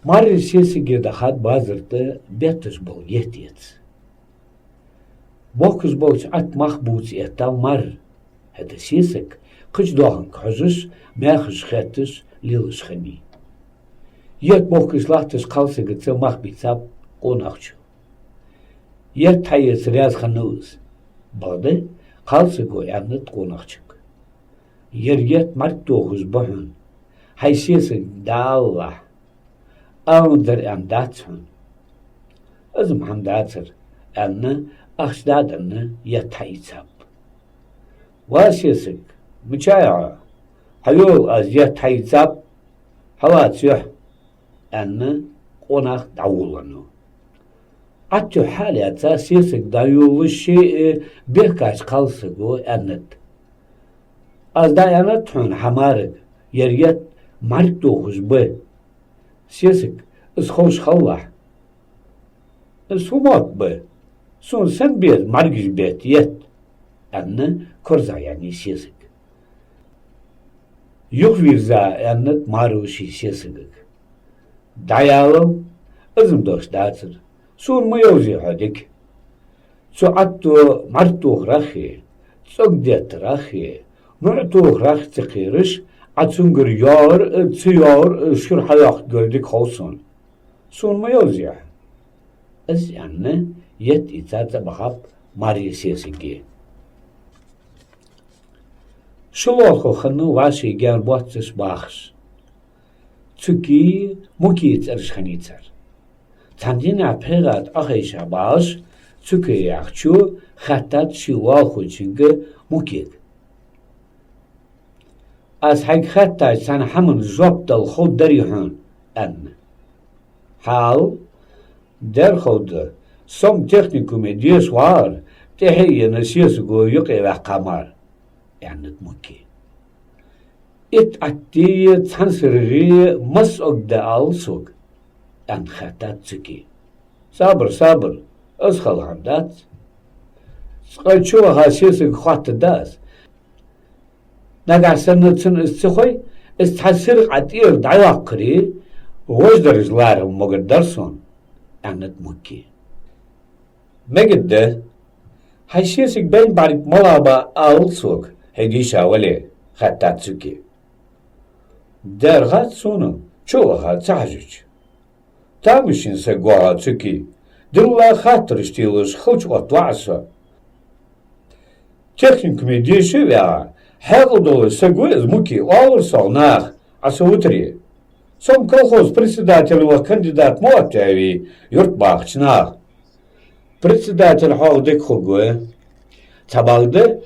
Mar sesi girdi had bazırdı betus bol yetiyet. Bokus boks at mahbuts etal mar. Hede sesik kıç doğan kazış mehış khetus lilış khani. Yet bokus lahtus kalsı gitse mahbitsap qonaqçu. Yet tayes riyaz khanuz. Bağdı kalsı go yanıt qonaqçık. Yer yet mark doğuz bahın. Haysiyesi dağla. Ağındır emdatın. Özüm hamdatır. Elini aksdadını yetayitsap. Vasiyesik müçaya. Hayol az yetayitsap. Havatsıyor. Elini qonak davulunu. Atçı haliyatsa siyesik dayulu şey birkaç kalsı go ennet. Az dayanatın hamarık. Yer yet mark doğuz bu. Siyesik ıshoş hallah. Sumat bu. Son sen bir margiz bet yet. Anne korza yani siyesik. Yok virza anne maruşi siyesik. Dayalım ızım dost dağıtır. Son mu yavzi hadik. Su attu martu rahi. Çok det rahi. Martu rahi tıkırış. Atsungur yar, tsiyar, şur hayak gördük olsun. Son mu yavzi? Az yani yet itaat bakıp Maria sesigi. Şulol xanı vasi gel botsız baxs. Çünkü mukit erşxanitar. Tandina perat ahişa baş, çünkü yaxçu xatat şivaxu çünkü mukit. Az haqiqatda sen hamın zoptal xod darihun en. Hal derxod som teknikume dies var. Tehiye nasiyası goyuk eve kamar. Yani muki. İt attiye tansırı mas ogda alsuk. En xatat çıki. Sabır. Az xalhamdat. Sıkayçu hasiyası xattı das. Nagarsanıtsın istikhoy, istasır atir dayaq kri, vojdarizlar mogaddarson. Annet muki. Megidde, haysiyesik ben barik malaba alsuk, hedişa veli, xattatsuki. Dergat sonu, çoğaha tahcüc. Tamışinse goha tsuki, dilla xattırıştıyılış xılç otvaasa. Teknikumi dişi veya, Хэгудо сагуэз муки олурсал нах асаутри. Сом колхоз председателева кандидат моатяви юртбахчнах. Председатель хогдек хугуэ. Табагды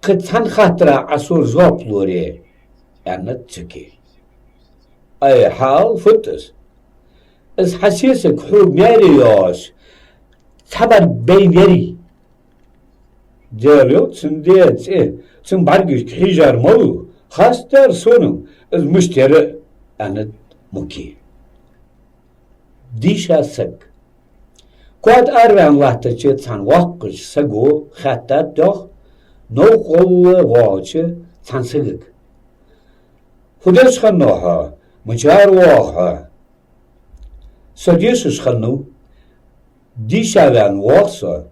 кытсан хатра асур зоплури. Аннат цики. Ай хал футыс. Из хасисик ху мяриош. Табар бейвери. Diyor çünkü çünkü bargı hicar malı hastır sonum az müşteri anıt muki dişa sık kuad arvan vakti çan vakıç sago hatta doch no kol vaçı çansıgık hudes xanoha mücar vaha sadiyeş xanu dişa van vaksa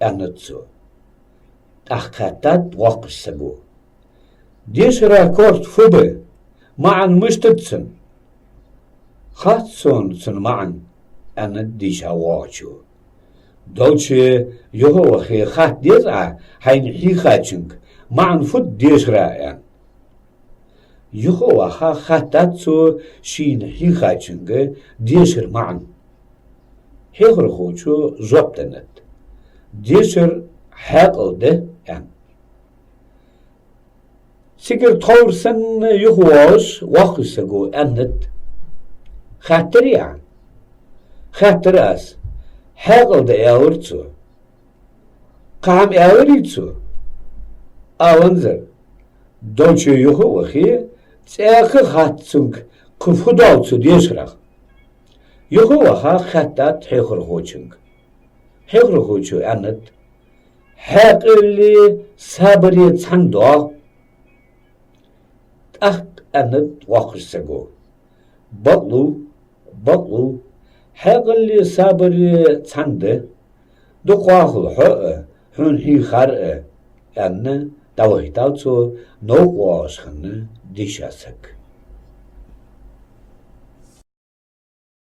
anıtso أحكاتات واقش سبو ديش راكورت فوبي معا مشتتسن خاتسون سن معا أنا ديش هواجو دوتشي يهو وخي خات ديزع هين حي خاتشنك معا فوت ديش رايان يهو وخا خاتاتسو شين حي خاتشنك ديشر معا هيخر خوچو زوبتنت ديشر حقلده yani. Sigur tolsen yuhwas wakhsago annet. Khatir yani. Khatiras. Haqlde yaurtsu. Qam yaurtsu. Awanzer. Donche yuhu wakhi tsaqı khatsung kufudaltsu diyesraq. Yuhu wakha khatat hekhur hochung. Hekhur hochu annet. Haqli sabri tsando tak annet wakhsago. Batlu بقل حقل صبر صند دقاخل حق هن هي خرق يعني دوهتاوتو نوقواشخن ديشاسك